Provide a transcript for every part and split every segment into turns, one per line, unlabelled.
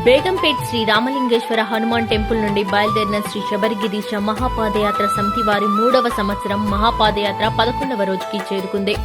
Begumpet Shri Ramalingeswara Hanuman temple నుండి బయలుదేరిన శ్రీ శబరిగిరీశ మహాపాదయాత్ర సమితి వారి 3వ సంవత్సరం మహాపాదయాత్ర 11వ రోజుకి చేరుకుంది.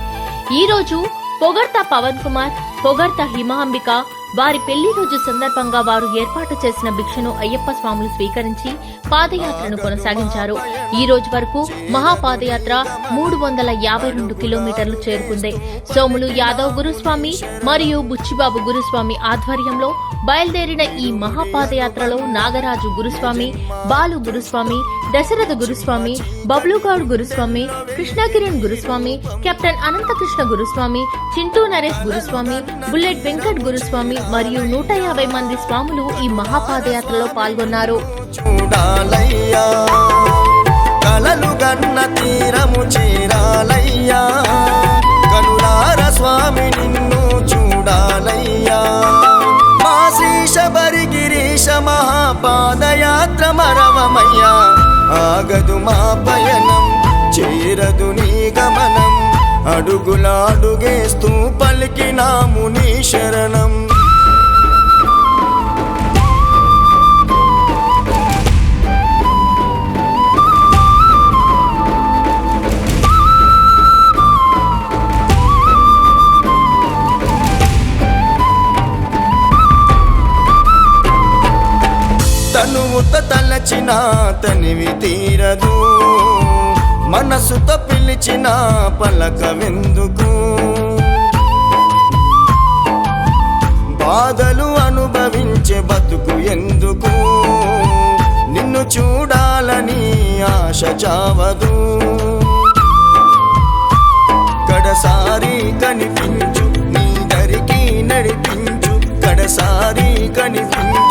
ఈ రోజు పొగడ్తా పవన్ కుమార్, పొగడ్తా హిమాంబిక వారి పెళ్లి రోజు సందర్భంగా వారు ఏర్పాటు చేసిన భిక్షను అయ్యప్ప స్వాములు స్వీకరించి పాదయాత్రను కొనసాగించారు. ఈ రోజు వరకు మహాపాదయాత్ర 352 కిలోమీటర్లు చేరుకుంది. సోములు యాదవ్ గురుస్వామి మరియు బుచ్చిబాబు గురుస్వామి ఆధ్వర్యంలో బయలుదేరిన ఈ మహాపాదయాత్రలో నాగరాజు గురుస్వామి, బాలు గురుస్వామి, దశరథ గురుస్వామి, బబ్లుగౌడ్ గురుస్వామి, కృష్ణకిరణ్ గురుస్వామి, కెప్టెన్ అనంతకృష్ణ గురుస్వామి, చింటూ నరేష్ గురుస్వామి, బుల్లెట్ వెంకట్ గురుస్వామి మరియు 150 మంది స్వాములు ఈ మహాపాదయాత్రలో పాల్గొన్నారు.
చూడాలయ్యా కలలు గన్న తీరము చేరాలయ్యా, కనులార స్వామి నిన్ను చూడాలయ్యా. మా శ్రీ శబరిగిరీశ మహాపాదయాత్ర మరవమయ్యా, ఆగదు మా పయనం చేరదు నీ గమనం, అడుగులాడుగేస్తూ పలికినాము నీ శరణం. తనువుత తలచిన తనివి తీరదు, మనసుతో పిలిచిన పలకవెందుకు, బాధలు అనుభవించే బతుకు ఎందుకు, నిన్ను చూడాలని ఆశ చావదు. కడసారి కనిపించు నీ దరికి నడిపించు, కడసారి కనిపించు